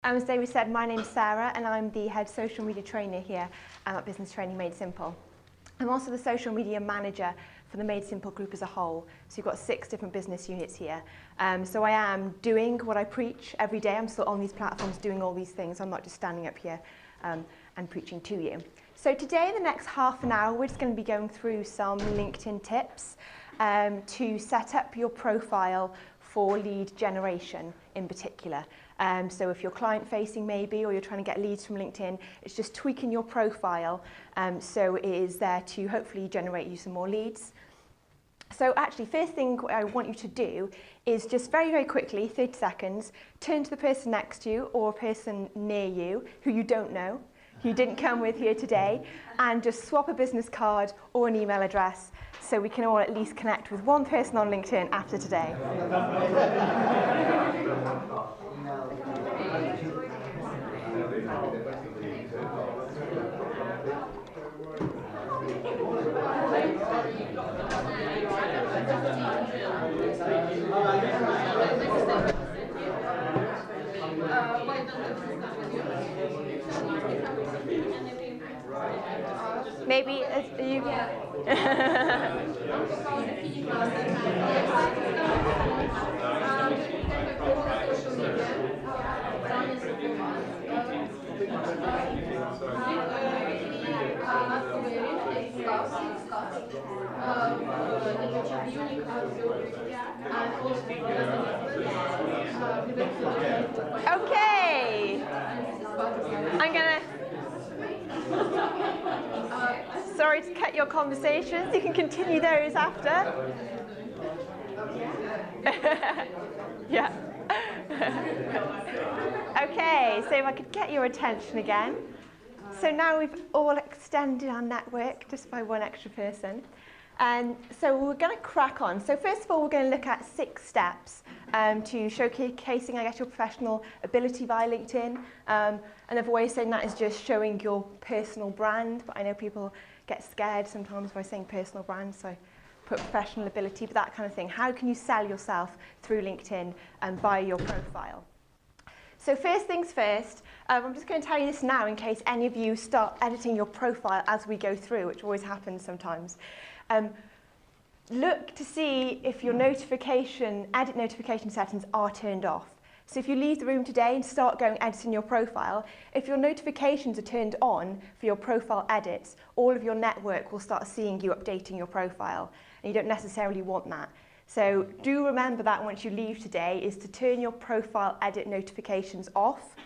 As David said, my name's Sarah and I'm the head social media trainer here at Business Training Made Simple. I'm also the social media manager for the Made Simple group as a whole. So you've got 6 different business units here. So I am doing what I preach every day. I'm still on these platforms doing all these things. I'm not just standing up here and preaching to you. So today, the next half an hour, we're just going to be going through some LinkedIn tips to set up your profile for lead generation in particular. So if you're client-facing maybe, or you're trying to get leads from LinkedIn, it's just tweaking your profile so it is there to hopefully generate you some more leads. So actually, first thing I want you to do is just very, very quickly, 30 seconds, turn to the person next to you or a person near you who you don't know, who you didn't come with here today, and just swap a business card or an email address so we can all at least connect with one person on LinkedIn after today. Maybe you. Okay. I'm gonna. Sorry to cut your conversations. You can continue those after. Yeah. Okay, so if I could get your attention again. So now we've all extended our network just by one extra person. And so we're going to crack on. So first of all, we're going to look at 6 steps to showcasing, I guess, your professional ability via LinkedIn. Another way of saying that is just showing your personal brand. But I know people get scared sometimes by saying personal brand, so I put professional ability, but that kind of thing. How can you sell yourself through LinkedIn and via your profile? So first things first, I'm just going to tell you this now in case any of you start editing your profile as we go through, which always happens sometimes. Look to see if your edit notification settings are turned off. So if you leave the room today and start going editing your profile, if your notifications are turned on for your profile edits, all of your network will start seeing you updating your profile, and you don't necessarily want that. So do remember that once you leave today is to turn your profile edit notifications off.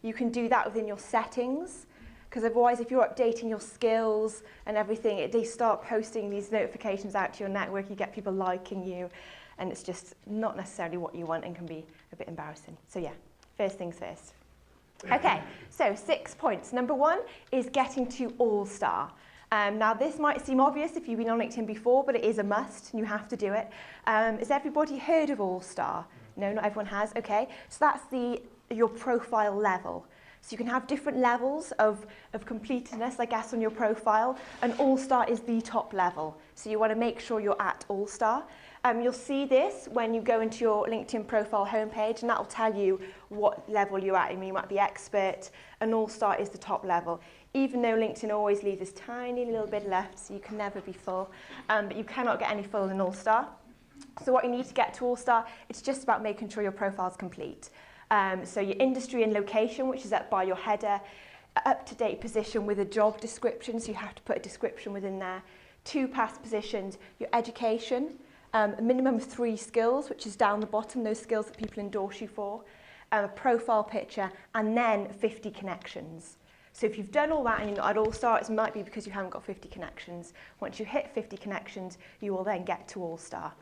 You can do that within your settings, because otherwise if you're updating your skills and everything, they start posting these notifications out to your network, you get people liking you, and it's just not necessarily what you want and can be a bit embarrassing. So yeah, first things first. Okay, so 6 points. Number 1 is getting to All-Star. Now this might seem obvious if you've been on LinkedIn before, but it is a must and you have to do it. Has everybody heard of All-Star? No, not everyone has. Okay, so that's your profile level. So you can have different levels of completeness, I guess, on your profile, and All-Star is the top level. So you want to make sure you're at All-Star. You'll see this when you go into your LinkedIn profile homepage, and that will tell you what level you're at. I mean, you might be expert, and All-Star is the top level. Even though LinkedIn always leaves this tiny little bit left, so you can never be full, but you cannot get any full in All-Star. So what you need to get to All-Star, it's just about making sure your profile is complete. So your industry and location, which is up by your header, up-to-date position with a job description, so you have to put a description within there, 2 past positions, your education, a minimum of 3 skills, which is down the bottom, those skills that people endorse you for, a profile picture, and then 50 connections. So if you've done all that and you're not at All-Star, it might be because you haven't got 50 connections. Once you hit 50 connections, you will then get to All-Star.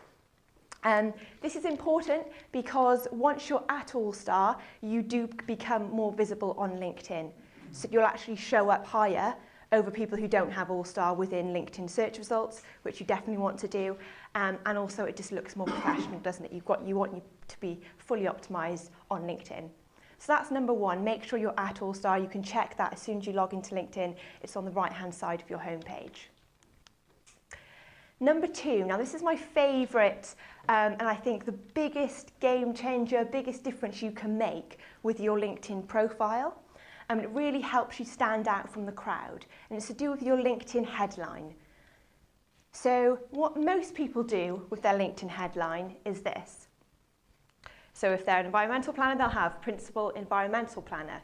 This is important because once you're at All-Star, you do become more visible on LinkedIn. So you'll actually show up higher over people who don't have All-Star within LinkedIn search results, which you definitely want to do. And also it just looks more professional, doesn't it? You want you to be fully optimized on LinkedIn. So that's number 1, make sure you're at All-Star. You can check that as soon as you log into LinkedIn. It's on the right-hand side of your homepage. Number 2, now this is my favourite, and I think the biggest game changer, biggest difference you can make with your LinkedIn profile. It really helps you stand out from the crowd, and it's to do with your LinkedIn headline. So what most people do with their LinkedIn headline is this. So if they're an environmental planner, they'll have principal environmental planner,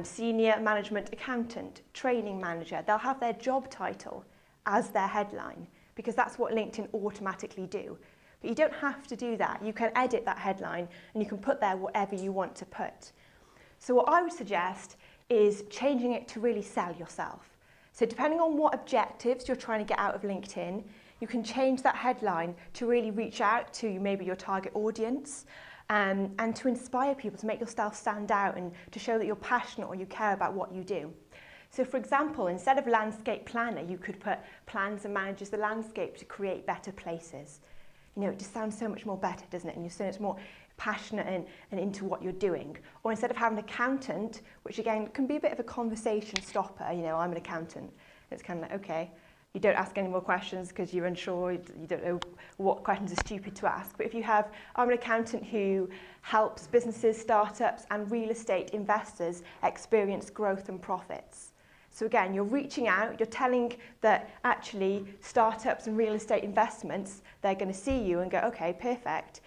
senior management accountant, training manager. They'll have their job title as their headline, because that's what LinkedIn automatically do. But you don't have to do that. You can edit that headline and you can put there whatever you want to put. So what I would suggest is changing it to really sell yourself. So depending on what objectives you're trying to get out of LinkedIn, you can change that headline to really reach out to maybe your target audience, and to inspire people, to make yourself stand out and to show that you're passionate or you care about what you do. So for example, instead of landscape planner, you could put plans and manages the landscape to create better places. You know, it just sounds so much more better, doesn't it? And you're so much more passionate and into what you're doing. Or instead of having an accountant, which again can be a bit of a conversation stopper, you know, I'm an accountant. It's kind of like, okay, you don't ask any more questions because you're unsure, you don't know what questions are stupid to ask. But if you have, I'm an accountant who helps businesses, startups and real estate investors experience growth and profits. So again, you're reaching out, you're telling that actually startups and real estate investments, they're going to see you and go, okay, perfect.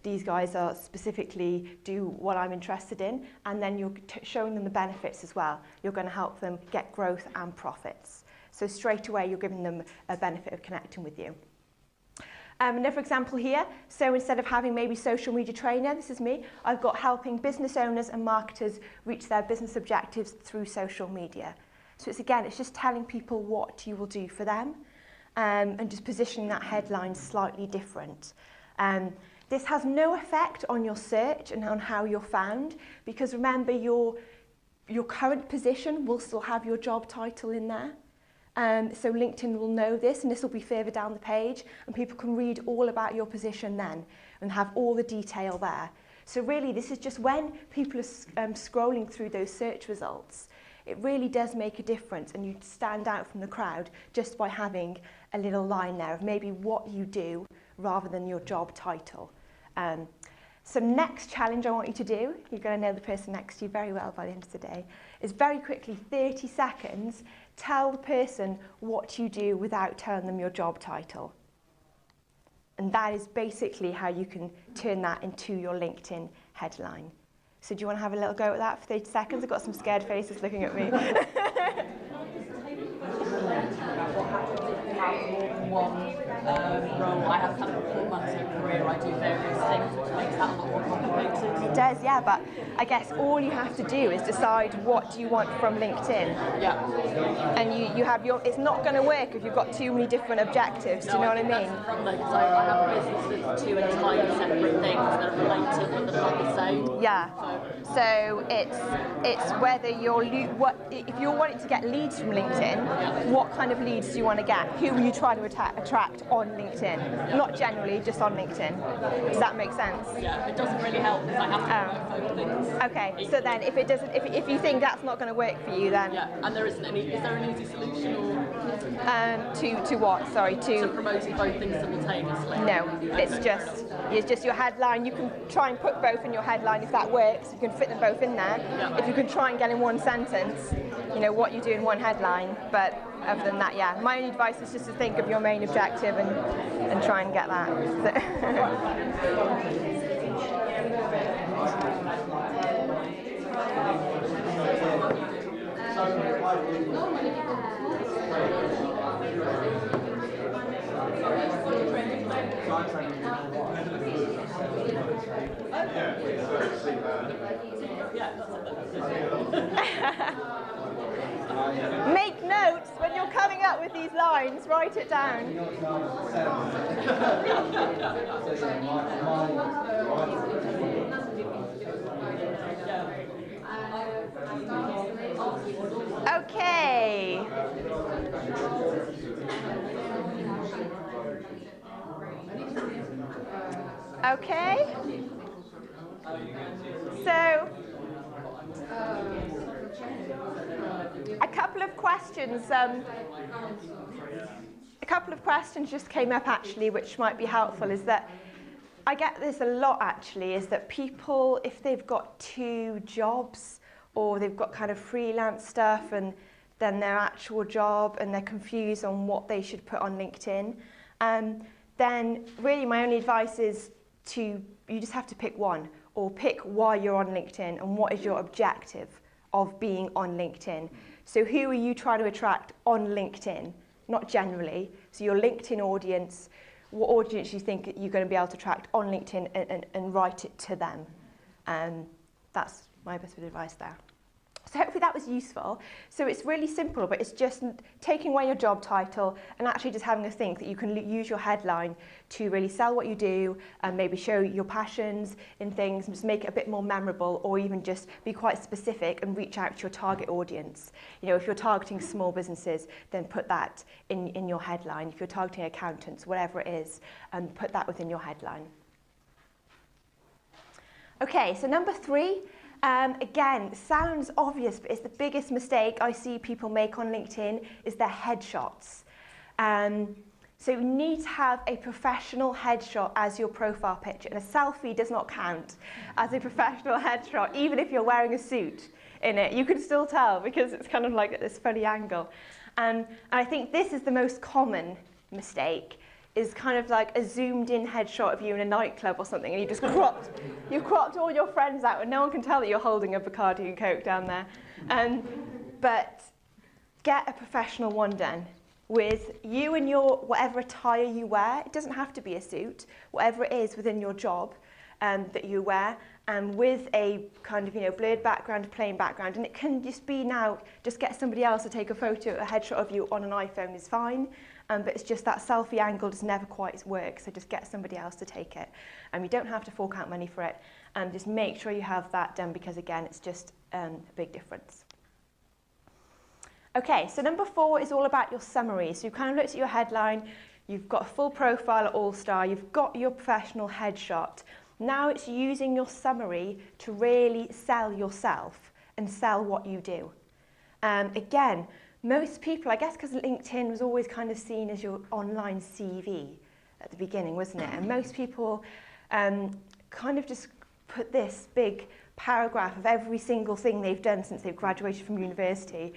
These guys are specifically do what I'm interested in, and then you're showing them the benefits as well. You're going to help them get growth and profits. So straight away, you're giving them a benefit of connecting with you. Another example here, so instead of having maybe social media trainer, this is me, I've got helping business owners and marketers reach their business objectives through social media. So it's just telling people what you will do for them, and just positioning that headline slightly different. This has no effect on your search and on how you're found, because remember your current position will still have your job title in there. So LinkedIn will know this, and this will be further down the page, and people can read all about your position then and have all the detail there. So really, this is just when people are scrolling through those search results, it really does make a difference, and you stand out from the crowd just by having a little line there of maybe what you do rather than your job title. So next challenge I want you to do, you're going to know the person next to you very well by the end of the day, is very quickly, 30 seconds, tell the person what you do without telling them your job title. And that is basically how you can turn that into your LinkedIn headline. So do you want to have a little go at that for 30 seconds? I've got some scared faces looking at me. Role. I have kind of a 4 months of career, I do various things, which makes that a lot more complicated. It does, yeah, but I guess all you have to do is decide what do you want from LinkedIn. Yeah. And you have your, it's not going to work if you've got too many different objectives, do you know what I mean? That's the problem, because I have a business with 2 entirely separate things that are related but they're not the same. Yeah. So it's whether you're, if you're wanting to get leads from LinkedIn, what kind of leads do you want to get? Who will you try to attract on LinkedIn? Not generally, just on LinkedIn. Does that make sense? Yeah, it doesn't really help because I have to promote things. Okay, so then if it doesn't, if you think that's not going to work for you, then yeah, and there isn't any. Is there an easy solution or? To what? Sorry, to promoting both things simultaneously. No, it's just your headline. You can try and put both in your headline if that works. You can fit them both in there. Yeah. If you can try and get in one sentence, you know what you do in one headline. But other than that, yeah, my only advice is just to think of your main objective and try and get that. Make notes when you're coming up with these lines, write it down. Okay. Okay. So, a couple of questions. A couple of questions just came up actually, which might be helpful, is that I get this a lot actually, is that people, if they've got 2 jobs or they've got kind of freelance stuff and then their actual job and they're confused on what they should put on LinkedIn, then really my only advice is you just have to pick one, or pick why you're on LinkedIn and what is your objective of being on LinkedIn. So who are you trying to attract on LinkedIn? Not generally. So your LinkedIn audience, what audience you think you're going to be able to attract on LinkedIn and write it to them. That's my best bit of advice there. So hopefully that was useful. So it's really simple, but it's just taking away your job title and actually just having a think that you can use your headline to really sell what you do and maybe show your passions in things and just make it a bit more memorable, or even just be quite specific and reach out to your target audience. You know, if you're targeting small businesses, then put that in your headline. If you're targeting accountants, whatever it is, put that within your headline. Okay, so number 3. Again, sounds obvious, but it's the biggest mistake I see people make on LinkedIn is their headshots. So you need to have a professional headshot as your profile picture, and a selfie does not count as a professional headshot, even if you're wearing a suit in it. You can still tell because it's kind of like at this funny angle. And I think this is the most common mistake, is kind of like a zoomed in headshot of you in a nightclub or something, and you've cropped all your friends out and no one can tell that you're holding a Bacardi and Coke down there. But get a professional one done with you and your whatever attire you wear. It doesn't have to be a suit, whatever it is within your job that you wear, and with a kind of, you know, blurred background, plain background. And it can just be now, just get somebody else to take a photo, a headshot of you on an iPhone is fine. But it's just that selfie angle just never quite works, so just get somebody else to take it. You don't have to fork out money for it, and just make sure you have that done, because again, it's just a big difference. Okay, so number 4 is all about your summary. So you've kind of looked at your headline, you've got a full profile at All-Star, you've got your professional headshot. Now it's using your summary to really sell yourself and sell what you do. Again, most people, I guess because LinkedIn was always kind of seen as your online CV at the beginning, wasn't it? And most people kind of just put this big paragraph of every single thing they've done since they've graduated from university.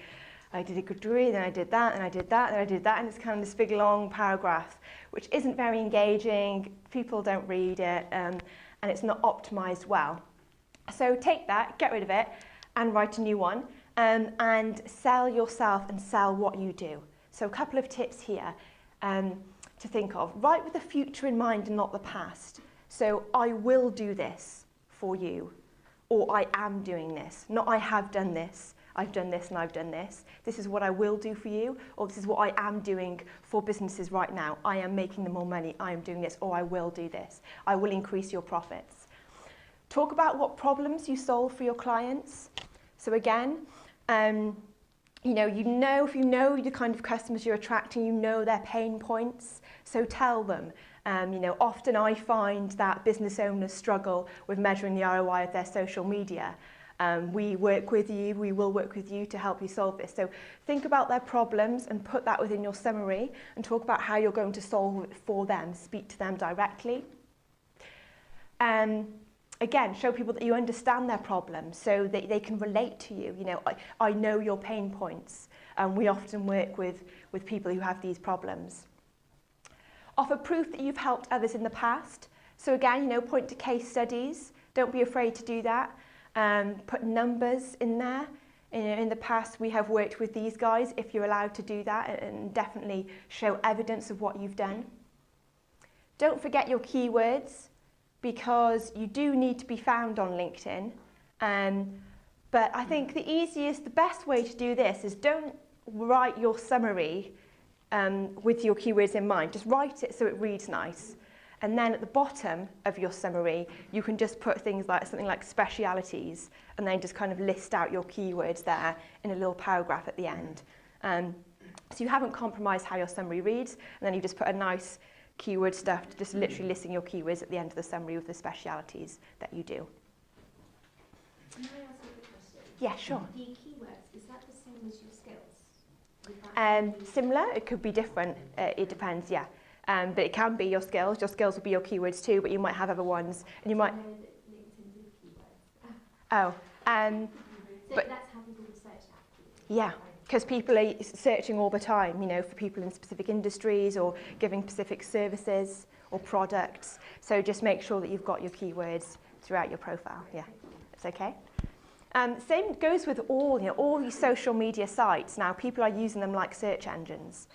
I did a good degree, then I did that, and I did that, and I did that, and it's kind of this big long paragraph, which isn't very engaging, people don't read it, and it's not optimized well. So take that, get rid of it, and write a new one. And sell yourself and sell what you do. So a couple of tips here to think of. Write with the future in mind and not the past. So I will do this for you, or I am doing this. Not I have done this, I've done this and I've done this. This is what I will do for you, or this is what I am doing for businesses right now. I am making them more money, I am doing this, or I will do this. I will increase your profits. Talk about what problems you solve for your clients. So again, you know if you know the kind of customers you're attracting, you know their pain points, so tell them. You know, often I find that business owners struggle with measuring the ROI of their social media. We work with you, we will work with you to help you solve this. So think about their problems and put that within your summary, and talk about how you're going to solve it for them. Speak to them directly. Again, show people that you understand their problems so that they can relate to you. You know, I know your pain points. We often work with people who have these problems. Offer proof that you've helped others in the past. So again, you know, point to case studies. Don't be afraid to do that. Put numbers in there. You know, in the past, we have worked with these guys, if you're allowed to do that, and definitely show evidence of what you've done. Don't forget your keywords, because you do need to be found on LinkedIn. But I think the best way to do this is don't write your summary with your keywords in mind. Just write it so it reads nice. And then at the bottom of your summary, you can just put things like something like specialities, and then just kind of list out your keywords there in a little paragraph at the end. So you haven't compromised how your summary reads, and then you just put a nice keyword stuff, just literally listing your keywords at the end of the summary with the specialities that you do. Can I ask a quick question? Yeah, sure. The keywords, is that the same as your skills? Similar, it could be different, it depends, yeah. But it can be your skills will be your keywords too, but you might have other ones, and you might... Oh, but that's how people research that. Yeah, because people are searching all the time, you know, for people in specific industries or giving specific services or products. So just make sure that you've got your keywords throughout your profile. Yeah, it's okay. Same goes with all these social media sites. Now, people are using them like search engines.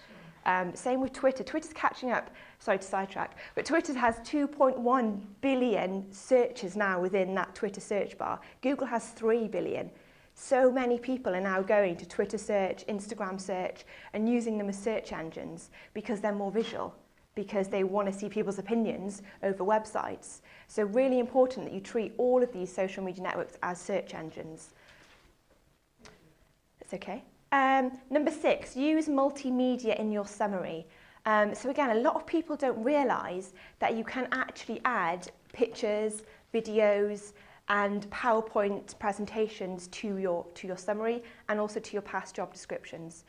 Same with Twitter. Twitter's catching up. Sorry to sidetrack, but Twitter has 2.1 billion searches now within that Twitter search bar. Google has 3 billion. So many people are now going to Twitter search, Instagram search, and using them as search engines because they're more visual, because they want to see people's opinions over websites. So really important that you treat all of these social media networks as search engines. That's okay. Number 6, use multimedia in your summary. So again, a lot of people don't realise that you can actually add pictures, videos, and PowerPoint presentations to your summary and also to your past job descriptions.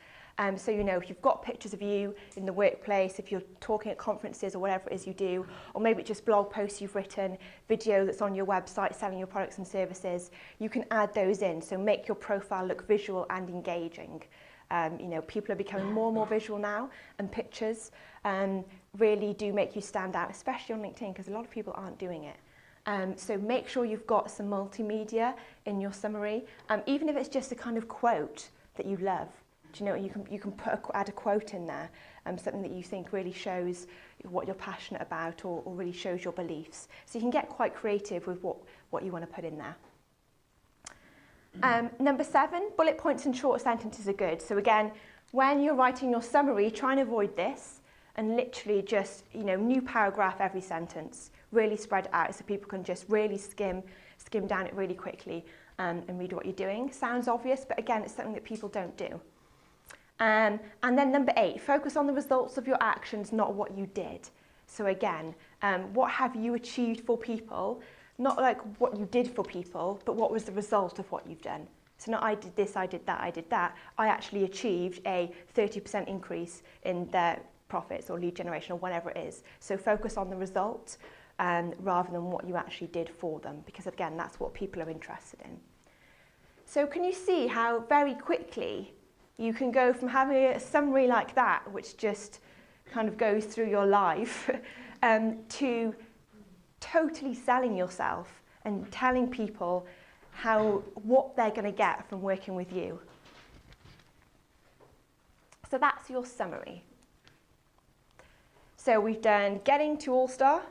So, you know, if you've got pictures of you in the workplace, if you're talking at conferences or whatever it is you do, or maybe just blog posts you've written, video that's on your website selling your products and services, you can add those in. So make your profile look visual and engaging. You know, people are becoming more and more visual now, and pictures really do make you stand out, especially on LinkedIn, because a lot of people aren't doing it. So make sure you've got some multimedia in your summary, even if it's just a kind of quote that you love. Do you know, you can add a quote in there, something that you think really shows what you're passionate about or really shows your beliefs. So you can get quite creative with what you want to put in there. Number 7, bullet points and short sentences are good. So again, when you're writing your summary, try and avoid this and literally just, you know, new paragraph every sentence. Really spread it out so people can just really skim down it really quickly and read what you're doing. Sounds obvious, but again, it's something that people don't do. And then number 8, focus on the results of your actions, not what you did. So again, what have you achieved for people? Not like what you did for people, but what was the result of what you've done. So not I did this, I did that, I did that. I actually achieved a 30% increase in their profits or lead generation or whatever it is. So focus on the result rather than what you actually did for them, because again, that's what people are interested in. So can you see how very quickly you can go from having a summary like that, which just kind of goes through your life, to totally selling yourself and telling people what they're going to get from working with you. So that's your summary. So we've done getting to All-Star,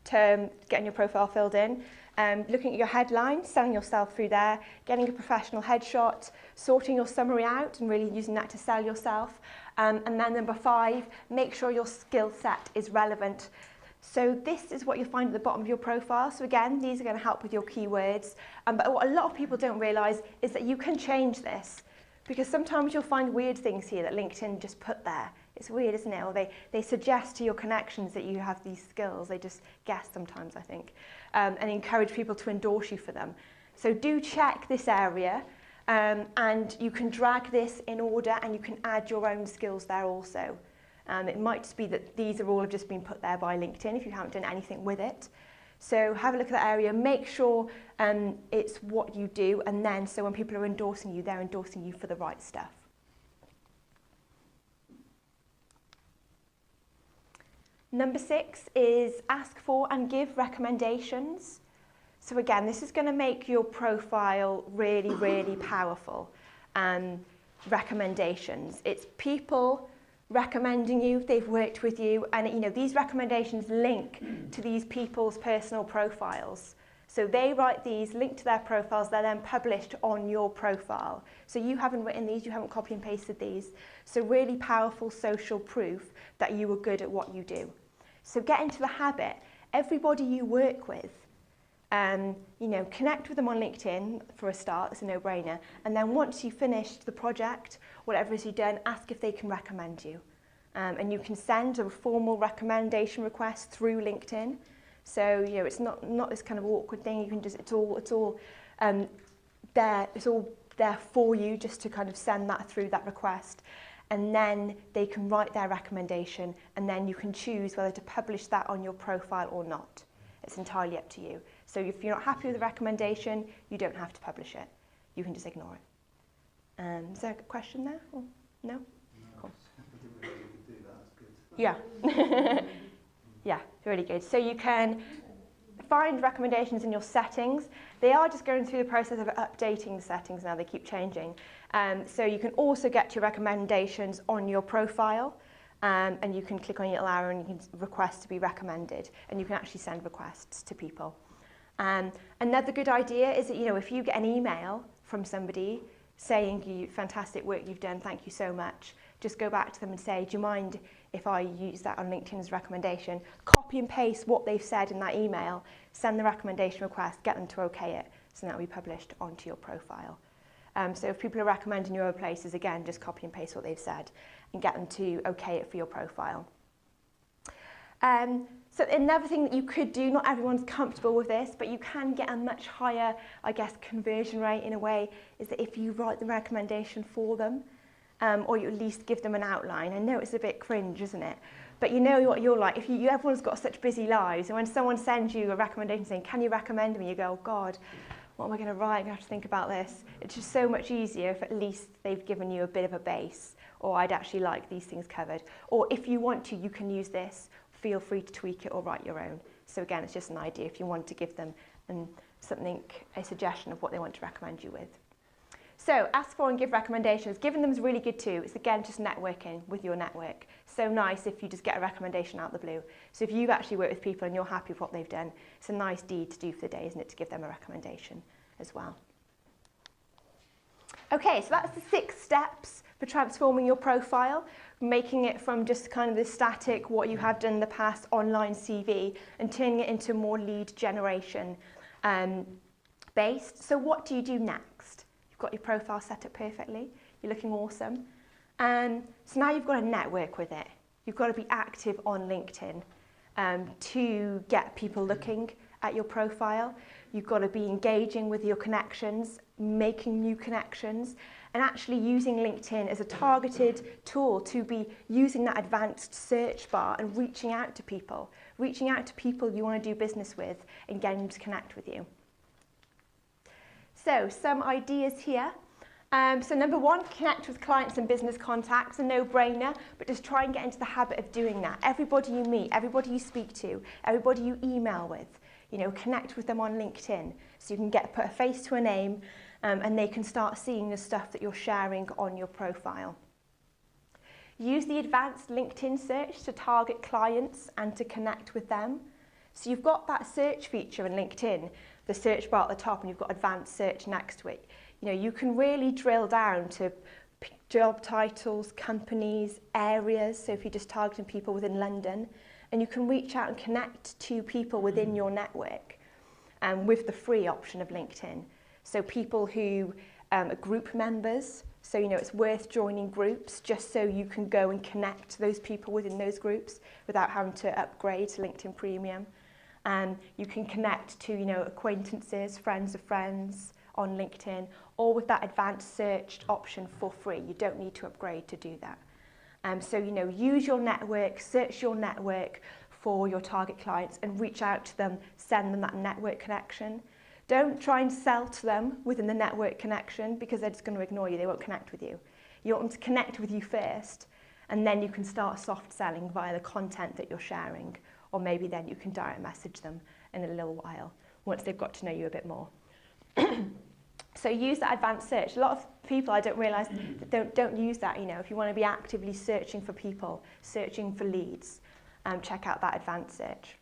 getting your profile filled in, looking at your headline, selling yourself through there, getting a professional headshot, sorting your summary out and really using that to sell yourself. And then number 5, make sure your skill set is relevant. So this is what you'll find at the bottom of your profile. So again, these are going to help with your keywords. But what a lot of people don't realise is that you can change this, because sometimes you'll find weird things here that LinkedIn just put there. It's weird, isn't it? Or they suggest to your connections that you have these skills. They just guess sometimes, I think, and encourage people to endorse you for them. So do check this area, and you can drag this in order, and you can add your own skills there also. It might just be that these are all have just been put there by LinkedIn if you haven't done anything with it. So have a look at that area, make sure it's what you do, and then so when people are endorsing you, they're endorsing you for the right stuff. Number 6 is ask for and give recommendations. So again, this is going to make your profile really, really powerful. Recommendations. It's people recommending you, they've worked with you, and you know these recommendations link to these people's personal profiles. So they write these, link to their profiles, they're then published on your profile. So you haven't written these, you haven't copy and pasted these. So really powerful social proof that you were good at what you do. So get into the habit. Everybody you work with, you know, connect with them on LinkedIn for a start, it's a no-brainer. And then once you've finished the project, whatever it is you've done, ask if they can recommend you. And you can send a formal recommendation request through LinkedIn. So, you know, it's not this kind of awkward thing. You can just, it's all there for you just to kind of send that through that request. and then they can write their recommendation, and then you can choose whether to publish that on your profile or not. It's entirely up to you. So if you're not happy with the recommendation, you don't have to publish it. You can just ignore it. Is there a question there? Or no? No, Cool. I didn't realise you could do that. That's good. Yeah. Yeah, really good. So you can find recommendations in your settings. They are just going through the process of updating the settings now. They keep changing. So you can also get your recommendations on your profile, and you can click on your little arrow and you can request to be recommended, and you can actually send requests to people. Another good idea is that, you know, if you get an email from somebody saying fantastic work you've done, thank you so much, just go back to them and say, do you mind if I use that on LinkedIn as a recommendation? Copy and paste what they've said in that email, send the recommendation request, get them to okay it, so that will be published onto your profile. So if people are recommending you other places, again, just copy and paste what they've said and get them to okay it for your profile. So another thing that you could do, not everyone's comfortable with this, but you can get a much higher, I guess, conversion rate in a way, is that if you write the recommendation for them, or you at least give them an outline. I know it's a bit cringe, isn't it? But you know what you're like. If everyone's got such busy lives, and when someone sends you a recommendation saying, can you recommend me? You go, oh God, what am I going to write? I'm going to have to think about this. It's just so much easier if at least they've given you a bit of a base, or I'd actually like these things covered. Or if you want to, you can use this. Feel free to tweak it or write your own. So again, it's just an idea if you want to give them a suggestion of what they want to recommend you with. So ask for and give recommendations. Giving them is really good too. It's again just networking with your network. So nice if you just get a recommendation out of the blue. So if you've actually worked with people and you're happy with what they've done, it's a nice deed to do for the day, isn't it, to give them a recommendation as well. Okay, so that's the 6 steps for transforming your profile, making it from just kind of the static, what you have done in the past, online CV, and turning it into more lead generation based. So what do you do next? You've got your profile set up perfectly. You're looking awesome. So now you've got to network with it. You've got to be active on LinkedIn to get people looking at your profile. You've got to be engaging with your connections, making new connections, and actually using LinkedIn as a targeted tool to be using that advanced search bar and reaching out to people you want to do business with and getting them to connect with you. So some ideas here. So number 1, connect with clients and business contacts, a no-brainer, but just try and get into the habit of doing that. Everybody you meet, everybody you speak to, everybody you email with, you know, connect with them on LinkedIn so you can put a face to a name and they can start seeing the stuff that you're sharing on your profile. Use the advanced LinkedIn search to target clients and to connect with them. So you've got that search feature in LinkedIn, the search bar at the top, and you've got advanced search next to it. You know, you can really drill down to job titles, companies, areas. So if you're just targeting people within London, and you can reach out and connect to people within your network with the free option of LinkedIn. So people who are group members, so you know it's worth joining groups just so you can go and connect those people within those groups without having to upgrade to LinkedIn Premium. You can connect to, you know, acquaintances, friends of friends on LinkedIn, or with that advanced search option for free. You don't need to upgrade to do that. So, you know, use your network, search your network for your target clients and reach out to them, send them that network connection. Don't try and sell to them within the network connection because they're just going to ignore you. They won't connect with you. You want them to connect with you first, and then you can start soft selling via the content that you're sharing, or maybe then you can direct message them in a little while once they've got to know you a bit more. So use that advanced search. A lot of people, I don't realise, don't use that. You know, if you want to be actively searching for people, searching for leads, check out that advanced search.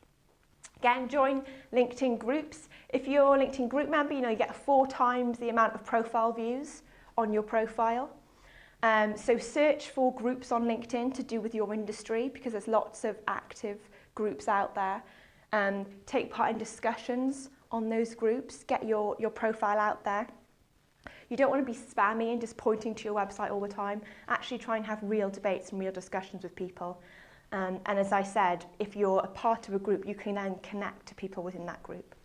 Again, join LinkedIn groups. If you're a LinkedIn group member, you know, you get 4 times the amount of profile views on your profile. So search for groups on LinkedIn to do with your industry because there's lots of active groups out there. Take part in discussions on those groups. Get your profile out there. You don't want to be spammy and just pointing to your website all the time. Actually try and have real debates and real discussions with people. And as I said, if you're a part of a group, you can then connect to people within that group.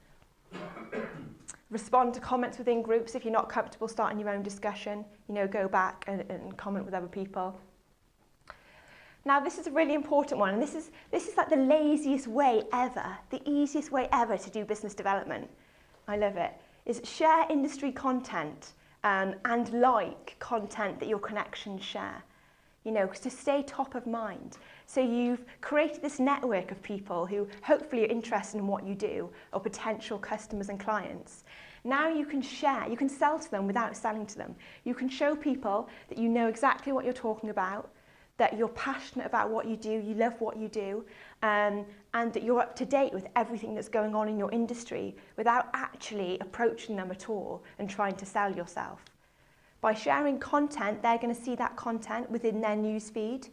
Respond to comments within groups. If you're not comfortable starting your own discussion, you know, go back and comment with other people. Now this is a really important one, and this is like the laziest way ever, the easiest way ever to do business development. I love it. Is share industry content and like content that your connections share. You know, to stay top of mind. So you've created this network of people who hopefully are interested in what you do, or potential customers and clients. Now you can share, you can sell to them without selling to them. You can show people that you know exactly what you're talking about, that you're passionate about what you do, you love what you do, and that you're up to date with everything that's going on in your industry without actually approaching them at all and trying to sell yourself. By sharing content, they're going to see that content within their newsfeed.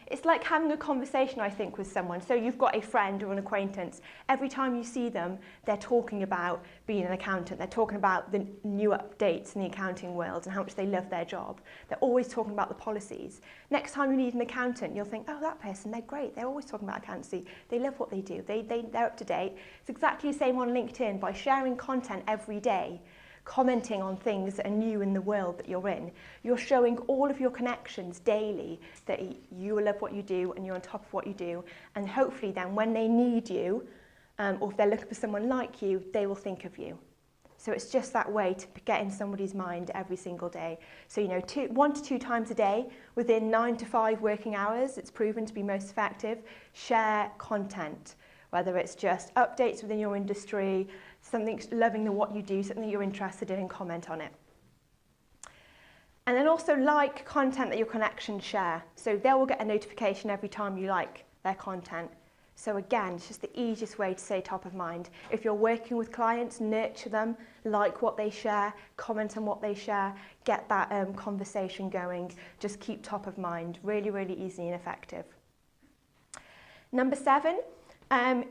It's like having a conversation, I think, with someone. So you've got a friend or an acquaintance. Every time you see them, they're talking about being an accountant. They're talking about the new updates in the accounting world and how much they love their job. They're always talking about the policies. Next time you need an accountant, you'll think, oh, that person, they're great. They're always talking about accountancy. They love what they do. They're up to date. It's exactly the same on LinkedIn. By sharing content every day, commenting on things that are new in the world that you're in, you're showing all of your connections daily that you love what you do and you're on top of what you do, and hopefully then when they need you, or if they're looking for someone like you, they will think of you. So it's just that way to get in somebody's mind every single day. So, you know, 1 to 2 times a day within 9 to 5 working hours, it's proven to be most effective. Share content, whether it's just updates within your industry, something loving what you do, something you're interested in, and comment on it. And then also like content that your connections share. So they will get a notification every time you like their content. So again, it's just the easiest way to stay top of mind. If you're working with clients, nurture them, like what they share, comment on what they share, get that conversation going. Just keep top of mind. Really, really easy and effective. Number 7.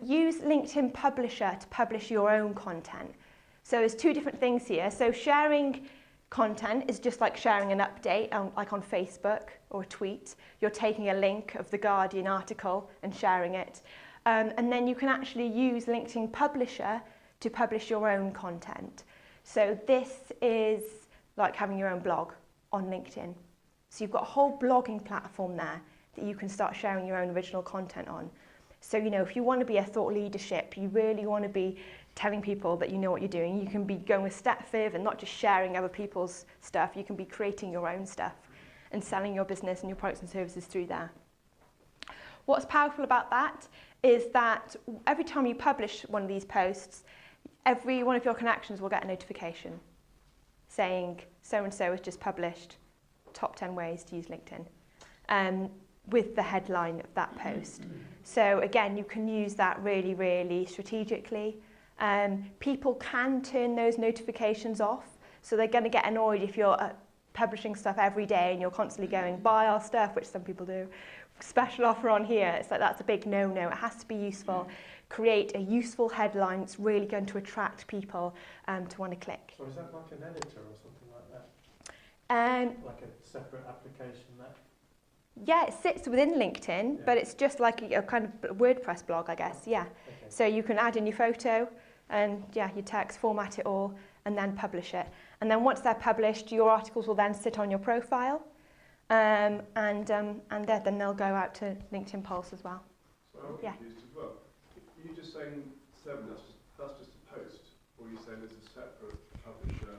Use LinkedIn Publisher to publish your own content. So there's 2 different things here. So sharing content is just like sharing an update, like on Facebook or a tweet. You're taking a link of the Guardian article and sharing it. And then you can actually use LinkedIn Publisher to publish your own content. So this is like having your own blog on LinkedIn. So you've got a whole blogging platform there that you can start sharing your own original content on. So, you know, if you want to be a thought leadership, you really want to be telling people that you know what you're doing, you can be going with step further and not just sharing other people's stuff. You can be creating your own stuff and selling your business and your products and services through there. What's powerful about that is that every time you publish one of these posts, every one of your connections will get a notification saying so-and-so has just published top 10 ways to use LinkedIn. With the headline of that post. So again, you can use that really, really strategically. People can turn those notifications off, so they're going to get annoyed if you're publishing stuff every day and you're constantly going, buy our stuff, which some people do, special offer on here. It's like, that's a big no-no. It has to be useful. Create a useful headline that's really going to attract people to want to click. So is that like an editor or something like that? Like a separate application that? Yeah, it sits within LinkedIn, but it's just like a kind of WordPress blog, I guess, yeah. Okay. So you can add in your photo and, yeah, your text, format it all, and then publish it. And then once they're published, your articles will then sit on your profile, and then they'll go out to LinkedIn Pulse as well. So I'm confused as well. Are you just saying 7, that's just a post, or are you saying there's a separate publisher?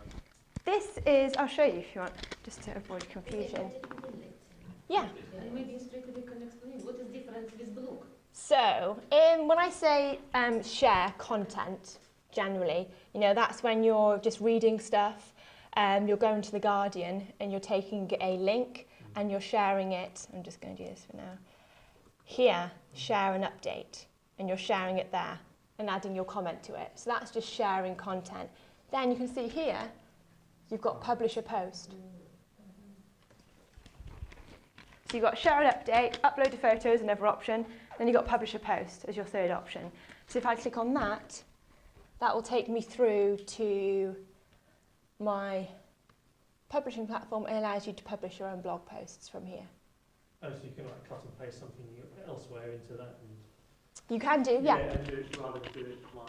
This is, I'll show you if you want, just to avoid confusion. Yeah. And maybe straight away can explain what is different with blog. So, when I say share content, generally, you know, that's when you're just reading stuff, you're going to the Guardian and you're taking a link and you're sharing it. I'm just going to do this for now. Here, share an update, and you're sharing it there and adding your comment to it. So that's just sharing content. Then you can see here, you've got publish a post. So you've got share an update, upload the photos, another option, then you've got publish a post as your 3rd option. So if I click on that, that will take me through to my publishing platform and allows you to publish your own blog posts from here. Oh, so you can like cut and paste something elsewhere into that? And you can do, yeah. And do it rather than do it live.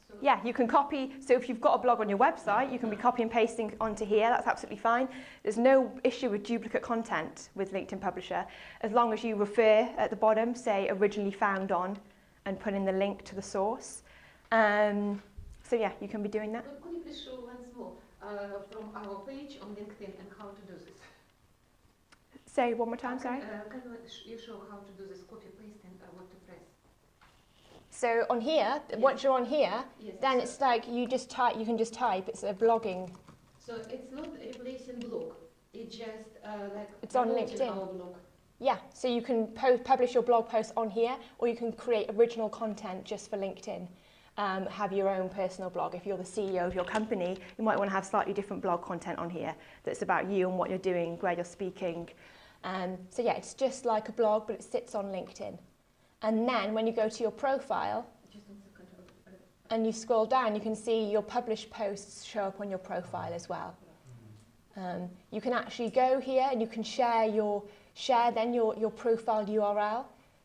So Yeah, you can copy. So if you've got a blog on your website, you can be copy and pasting onto here. That's absolutely fine. There's no issue with duplicate content with LinkedIn Publisher, as long as you refer at the bottom, say originally found on, and put in the link to the source. So yeah, you can be doing that. Could you please show once more from our page on LinkedIn and how to do this? Say one more time, sorry. Can you show how to do this copy paste and what to press? So on here, Yes. once you're on here, Yes. then it's like you just type. You can just type. It's a blogging. So it's not replacing blog. It's just like It's on promoting LinkedIn. our blog. Yeah. So you can publish your blog post on here, or you can create original content just for LinkedIn. Have your own personal blog. If you're the CEO of your company, you might want to have slightly different blog content on here that's about you and what you're doing, where you're speaking. So yeah, it's just like a blog, but it sits on LinkedIn. And then when you go to your profile Just 1 second. and you scroll down, you can see your published posts show up on your profile as well. You can actually go here and you can share your profile URL.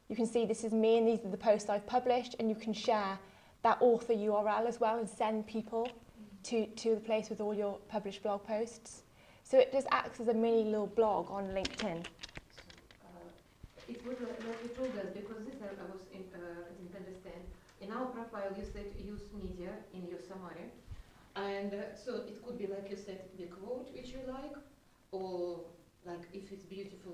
You can see this is me and these are the posts I've published, and you can share that author URL as well and send people to the place with all your published blog posts. So it just acts as a mini little blog on LinkedIn. It was like you told us, because this I didn't understand. In our profile, you said use media in your summary. And so it could be, like you said, the quote which you like, or like if it's beautiful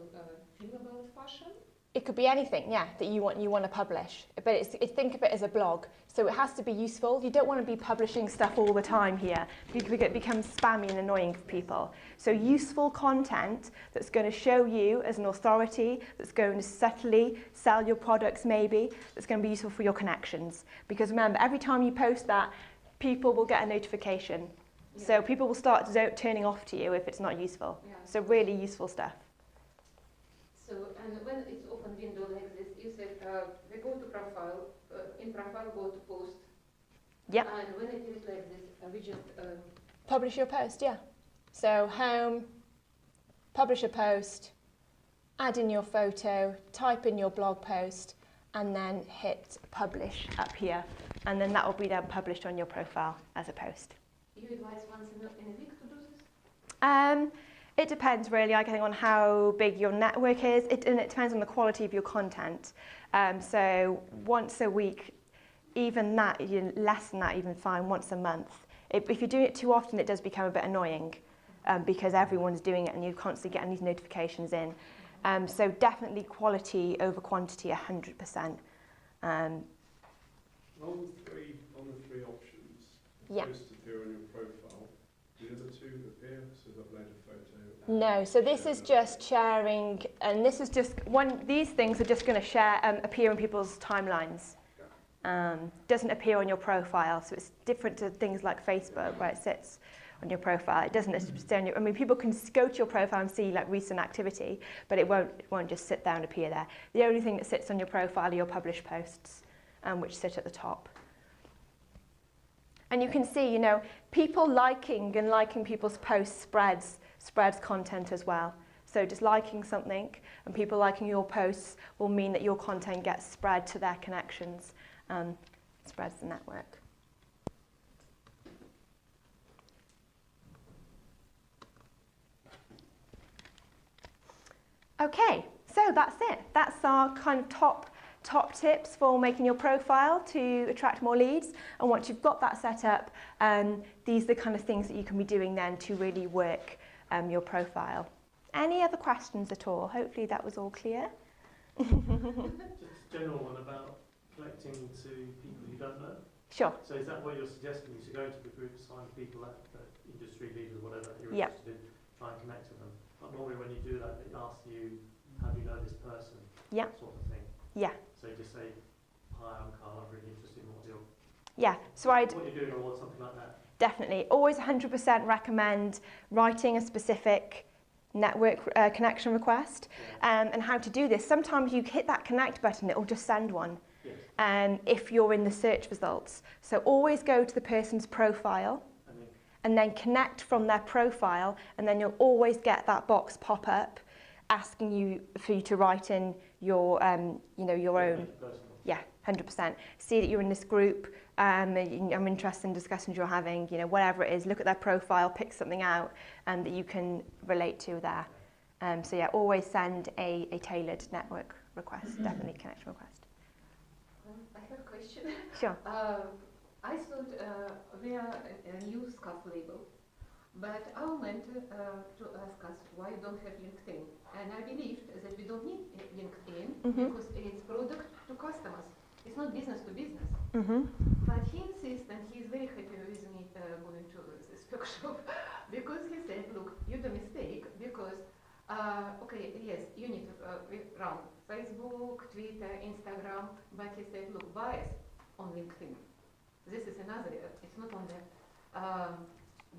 thing about fashion. It could be anything, yeah, that you want to publish. But think of it as a blog. So it has to be useful. You don't want to be publishing stuff all the time here. It becomes spammy and annoying for people. So useful content that's going to show you as an authority, that's going to subtly sell your products maybe, that's going to be useful for your connections. Because remember, every time you post that, people will get a notification. Yeah. So people will start turning off to you if it's not useful. Yeah. So really useful stuff. So, and when it's open window like this, you said we go to profile, in profile go to post. Yep. And when it is like this, we just Publish your post, yeah. So home, publish a post, add in your photo, type in your blog post, and then hit publish up here. And then that will be then published on your profile as a post. you advise once in a week to do this? It depends really, I think, on how big your network is, and it depends on the quality of your content. So once a week, even that, less than that, even fine, once a month. If you're doing it too often, it does become a bit annoying because everyone's doing it and you're constantly getting these notifications in. So definitely quality over quantity, 100%. On the three options, Yeah. posts appear on your profile. The other two appear, so upload a photo. No, so this is just sharing, and this is just these things are just going to appear in people's timelines. Doesn't appear on your profile, so it's different to things like Facebook where it sits on your profile. It doesn't stay on your. I mean, people can go to your profile and see like recent activity, but it won't just sit there and appear there. The only thing that sits on your profile are your published posts, which sit at the top. And you can see, people liking people's posts spreads content as well. So just liking something and people liking your posts will mean that your content gets spread to their connections, spreads the network. Okay, so that's it. That's our kind of top tips for making your profile to attract more leads. And once you've got that set up, these are the kind of things that you can be doing then to really work your profile. Any other questions at all? Hopefully that was all clear. Just a general one about collecting to people you don't know. Sure. So is that what you're suggesting? You should go to the group, find people that industry leaders, whatever you're Yep. interested in, try and connect with them. But normally when you do that, it asks you, how do you know this person? Yep. Sort of thing. Yeah. So you just say, hi, I'm Carl, I'm really interested in what you're doing or something like that. Definitely. Always 100% recommend writing a specific network connection request. Yeah. And how to do this. Sometimes you hit that connect button, it will just send one. Yes. If you're in the search results. So always go to the person's profile and then connect from their profile, and then you'll always get that box pop up asking you for you to write in your your own. Yeah, 100%. See that you're in this group, I'm interested in discussions you're having, whatever it is, look at their profile, pick something out that you can relate to there. So yeah, always send a tailored network request, definitely connection request. I have a question. Sure. I thought we are a new scarf label, but our mentor to ask us why you don't have LinkedIn. And I believed that we don't need LinkedIn because it's product to customers. It's not business to business. But he insists, and he's very happy with me going to this workshop, because he said, look, you do mistake, because, okay, yes, you need to run Facebook, Twitter, Instagram, but he said, look, bias on LinkedIn. This is another, it's not only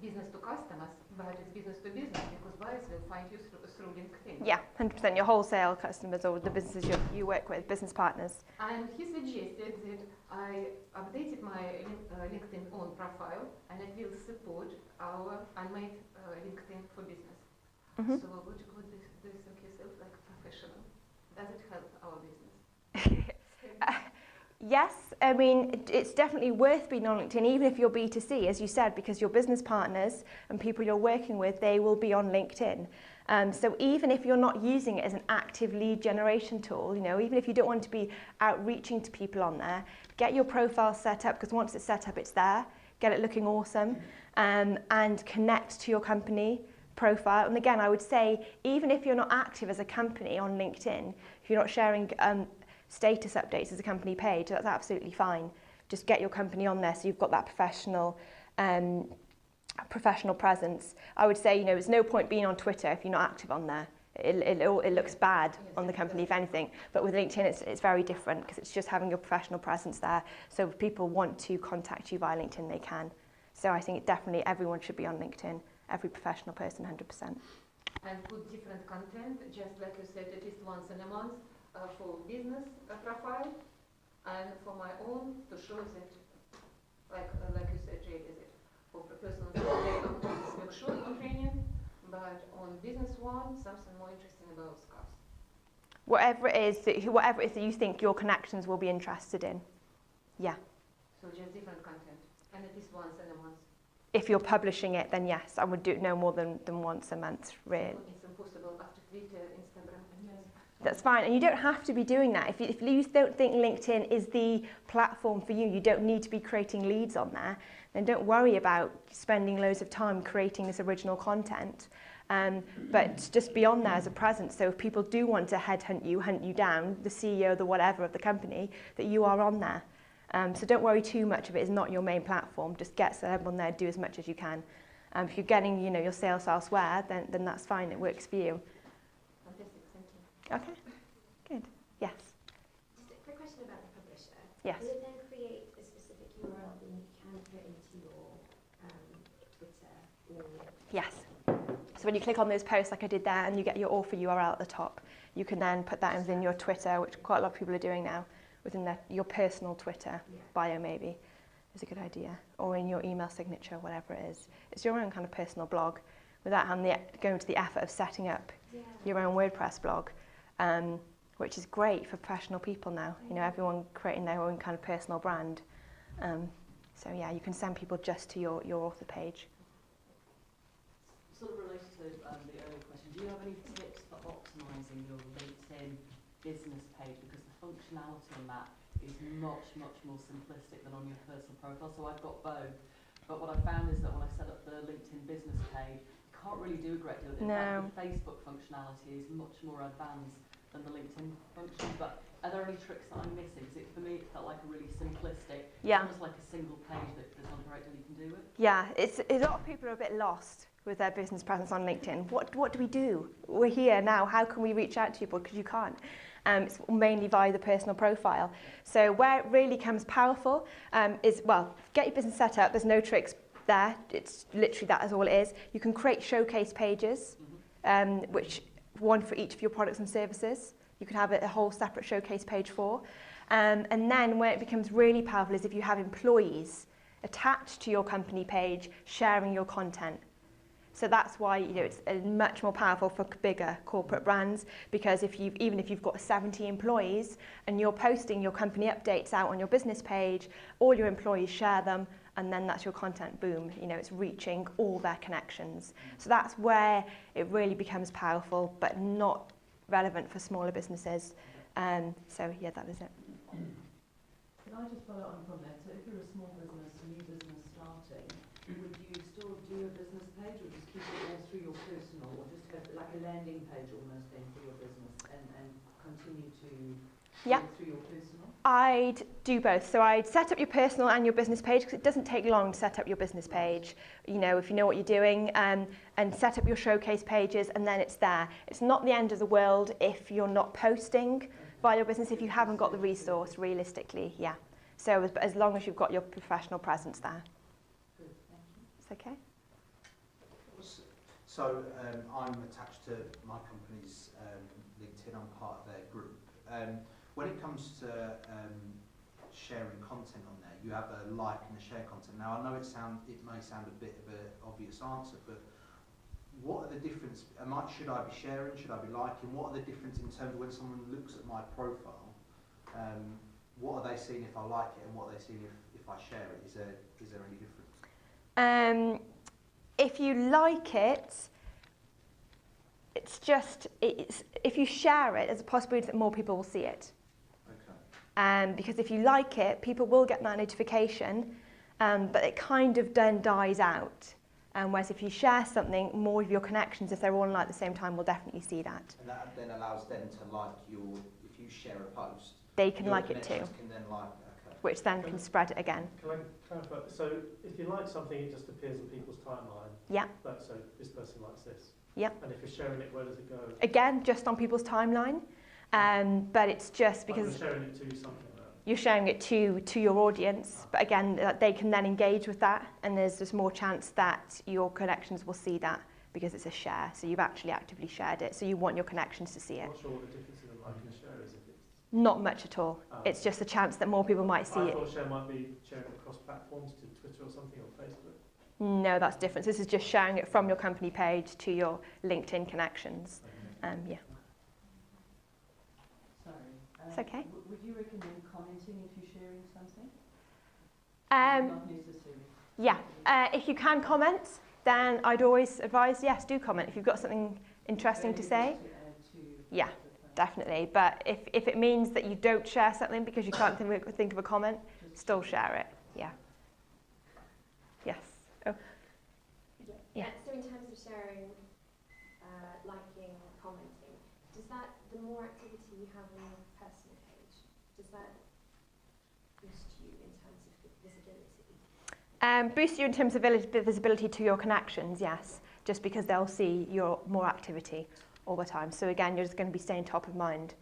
business to customers, but it's business to business, because buyers will find you through LinkedIn. Yeah, 100%. Your wholesale customers or the businesses you work with, business partners. And he suggested that I updated my LinkedIn own profile, and it will support our unmade LinkedIn for business. So would you think yourself like a professional? Does it help our business? Yes, I mean, it's definitely worth being on LinkedIn, even if you're B2C, as you said, because your business partners and people you're working with, they will be on LinkedIn. So even if you're not using it as an active lead generation tool, even if you don't want to be outreaching to people on there, get your profile set up, because once it's set up, it's there. Get it looking awesome, and connect to your company profile. And again, I would say, even if you're not active as a company on LinkedIn, if you're not sharing status updates as a company page, that's absolutely fine. Just get your company on there so you've got that professional presence. I would say, there's no point being on Twitter if you're not active on there. It looks bad on the company, if anything. But with LinkedIn, it's very different, because it's just having your professional presence there. So if people want to contact you via LinkedIn, they can. So I think definitely everyone should be on LinkedIn, every professional person, 100%. And put different content, just like you said, at least once in a month, for business profile, and for my own, to show that, like you said, Jade, is it for personal workshop on training, but on business one, something more interesting about scarves. Whatever it is that you think your connections will be interested in. Yeah. So just different content, and at least once in a month. If you're publishing it, then yes, I would do it no more than once a month, really. So it's impossible after Twitter, Instagram, and That's fine, and you don't have to be doing that. If you don't think LinkedIn is the platform for you, you don't need to be creating leads on there, then don't worry about spending loads of time creating this original content. But just be on there as a presence, so if people do want to hunt you down, the CEO, the whatever of the company, that you are on there. So don't worry too much if it is not your main platform. Just get set up on there, do as much as you can. If you're getting your sales elsewhere, then that's fine, it works for you. Fantastic, thank you. Okay, good. Yes? Just a quick question about the publisher. Yes. Will it then create a specific URL that you can put into your Twitter or... Yes. So when you click on those posts like I did there and you get your author URL at the top, you can then put that within your Twitter, which quite a lot of people are doing now, within your personal Twitter bio maybe, is a good idea. Or in your email signature, whatever it is. It's your own kind of personal blog without having going to the effort of setting up your own WordPress blog, which is great for professional people now. Everyone creating their own kind of personal brand. So yeah, you can send people just to your author page. Sort of related to the earlier question, do you have any tips for optimising your LinkedIn business page? Because the functionality on that is much, much more simplistic than on your personal profile. So I've got both. But what I found is that when I set up the LinkedIn business page, you can't really do a great deal. In fact, the Facebook functionality is much more advanced than the LinkedIn function. But are there any tricks that I'm missing? Because for me, it felt like a really simplistic, almost like a single page that there's not a great deal you can do with. Yeah, a lot of people are a bit lost with their business presence on LinkedIn. What do we do? We're here now. How can we reach out to people? Because you can't. It's mainly via the personal profile. So where it really comes powerful is, get your business set up. There's no tricks there. It's literally that is all it is. You can create showcase pages, which one for each of your products and services. You could have a whole separate showcase page for. And then where it becomes really powerful is if you have employees attached to your company page sharing your content. So that's why, you know, it's much more powerful for bigger corporate brands, because even if you've got 70 employees and you're posting your company updates out on your business page, all your employees share them, and then that's your content, boom, you know, it's reaching all their connections. So that's where it really becomes powerful, but not relevant for smaller businesses. So yeah, that is it. Can I just follow on from that? So if you're a small business, a new business starting, would you still do a business page, or just keep it all through your personal, or just have like a landing page almost then for your business, and continue to Yeah. go through your personal? I'd do both. So I'd set up your personal and your business page, because it doesn't take long to set up your business page. You know, if you know what you're doing, and set up your showcase pages, and then it's there. It's not the end of the world if you're not posting via your business, if you haven't got the resource, realistically, yeah. So as long as you've got your professional presence there. Good, thank you. It's okay. So I'm attached to my company's LinkedIn. I'm part of their group. When it comes to sharing content on there, you have a like and a share content. Now I know it may sound a bit of an obvious answer, but what are the difference? Should I be sharing? Should I be liking? What are the difference in terms of when someone looks at my profile? What are they seeing if I like it, and what are they seeing if I share it? Is there any difference? If you like it, if you share it, there's a possibility that more people will see it. Okay. Because if you like it, people will get that notification, but it kind of then dies out. Whereas if you share something, more of your connections, if they're all on at the same time, will definitely see that. And that then allows them to like if you share a post, they can like it too. Can then like, okay. Which then can spread it again. Can I clarify? So if you like something, it just appears in people's timeline. Yeah. Like, so this person likes this. Yeah. And if you're sharing it, where does it go? Again, just on people's timeline. But it's just because you're sharing it to something. You're sharing it to your audience, but again, they can then engage with that, and there's just more chance that your connections will see that because it's a share. So you've actually actively shared it, so you want your connections to see it. I'm not sure what the difference in a like and a share is. If it's not much at all. It's just a chance that more people might see it. I thought share might be sharing it across platforms to Twitter or something, or Facebook. No, that's different. This is just sharing it from your company page to your LinkedIn connections. Yeah. Sorry. It's okay. Would you recommend commenting if you're sharing something? Not necessarily. Yeah. If you can comment, then I'd always advise, yes, do comment. If you've got something interesting to say, yeah, definitely. But if it means that you don't share something because you can't think of a comment, still share it. Yeah. Yes. Oh. Yeah. So in terms of sharing, liking, commenting, does that, the more activity you have on your personal page, does that boost you in terms of visibility? Boost you in terms of visibility to your connections, yes, just because they'll see your more activity all the time. So again, you're just going to be staying top of mind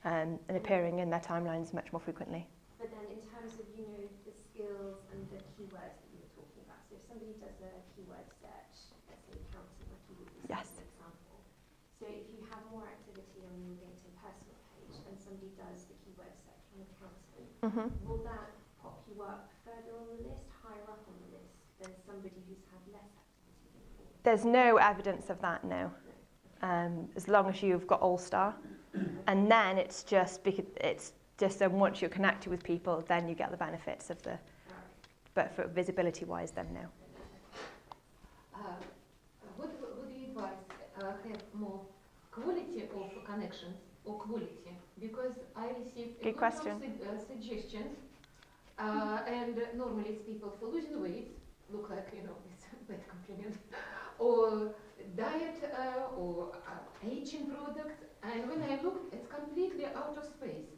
and appearing in their timelines much more frequently. But then in terms of, you know, the skills and the keywords that you were talking about, so if somebody does a keyword search, let's say accounting, like you would use as an example, so if you have more activity on your LinkedIn personal page and somebody does the keyword search on accounting, will that pop you up further on the list, higher up on the list than somebody who's had less activity before? There's no evidence of that, no. As long as you've got All-Star. And then it's just once you're connected with people, then you get the benefits of the, but for visibility-wise, then no. What do you advise? Have more quality of connections or quality? Because I receive a Good question. suggestions, and normally it's people for losing weight, look like, you know, it's a bad compliment, or diet or aging product, and when I look, it's completely out of space.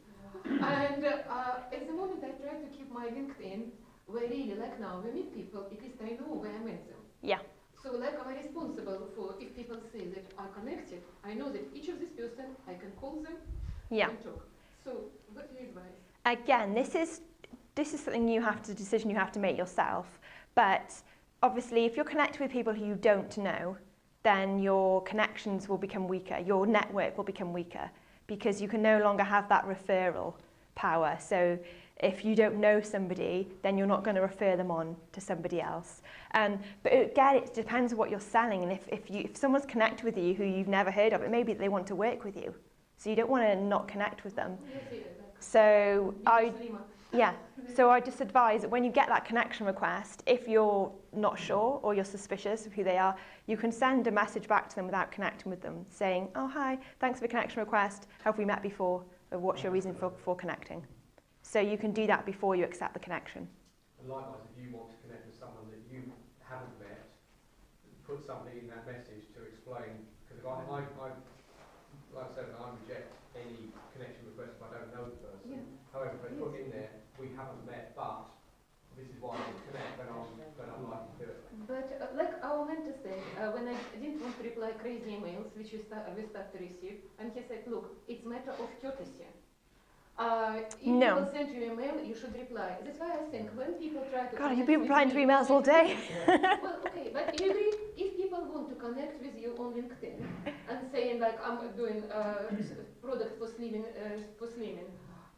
And at the moment I try to keep my LinkedIn where really, like now, we meet people, at least I know where I met them. Yeah. So like I'm responsible for, if people say that are connected, I know that each of this person, I can call them and talk. So what do you advise? Again, this is something decision you have to make yourself. But obviously, if you're connected with people who you don't know, then your connections will become weaker. Your network will become weaker because you can no longer have that referral power. So If you don't know somebody, then you're not going to refer them on to somebody else. But again, it depends on what you're selling. And if someone's connected with you who you've never heard of, it may be that they want to work with you. So you don't want to not connect with them. So I just advise that when you get that connection request, if you're not sure or you're suspicious of who they are, you can send a message back to them without connecting with them, saying, oh, hi, thanks for the connection request. Have we met before? Or what's your reason for connecting? So you can do that before you accept the connection. And likewise, if you want to connect with someone that you haven't met, put something in that message to explain, because I like I said, I reject any connection request if I don't know the person. Yeah. However, if I put in there, we haven't met, but this is why I want to connect, then I'm likely to do it. But like our mentor said, when I didn't want to reply crazy emails, which we start to receive, and he said, look, it's matter of courtesy. If people send you an email, you should reply. That's why I think when people try to... God, you've been replying to emails all day. Well, okay, but if people want to connect with you on LinkedIn and saying like, I'm doing product for slimming,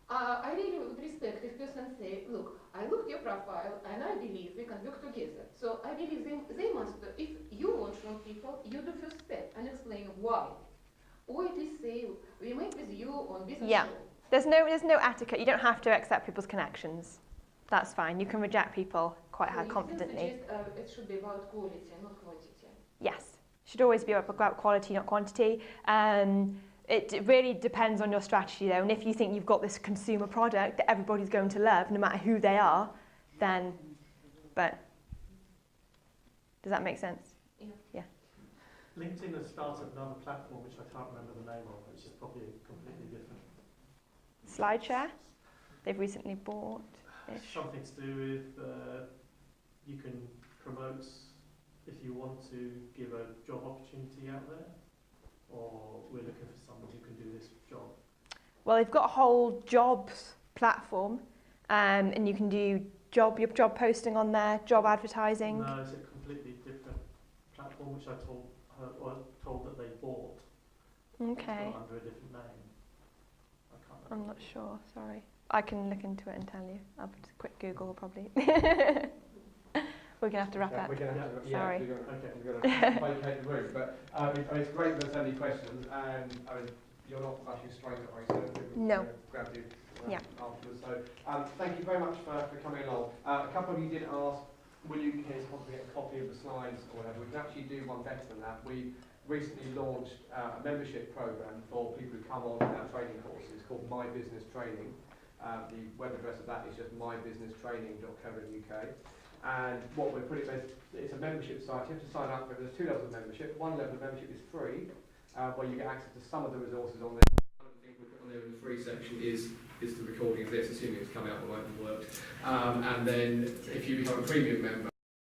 I really would respect if person say, look, I looked your profile and I believe we can work together. So I believe they must, if you want to show people, you do first step and explain why. Or at least say, we met with you on business show. There's no etiquette. You don't have to accept people's connections. That's fine. You can reject people quite confidently. It should be about quality, not quantity. Yes. It should always be about quality, not quantity. It really depends on your strategy, though. And if you think you've got this consumer product that everybody's going to love, no matter who they are, then... But does that make sense? Yeah. LinkedIn has started another platform, which I can't remember the name of, which is probably completely different. SlideShare, they've recently bought. Something to do with you can promote if you want to give a job opportunity out there, or we're looking for someone who can do this job. Well, they've got a whole jobs platform, and you can do your job posting on there, job advertising. No, it's a completely different platform, which I told that they bought. Okay. Under a different name. I'm not sure, sorry. I can look into it and tell you. I'll just a quick Google probably. We're going to have to wrap up. We're going to have to, sorry. We've got to vacate the room. But it's great that there's any questions, and you're not rushing straight away, so no. Grab you afterwards. So thank you very much for coming along. A couple of you did ask, will you possibly get a copy of the slides or whatever? We can actually do one better than that. We recently launched a membership program for people who come on our training courses called My Business Training. The web address of that is just mybusinesstraining.co.uk. And what we're putting there, it's a membership site. You have to sign up. There's 2 levels of membership. One level of membership is free, where you get access to some of the resources on there. One of the things we put on there in the free section is the recording of this, assuming it's come out the way it worked. And then if you become a premium member,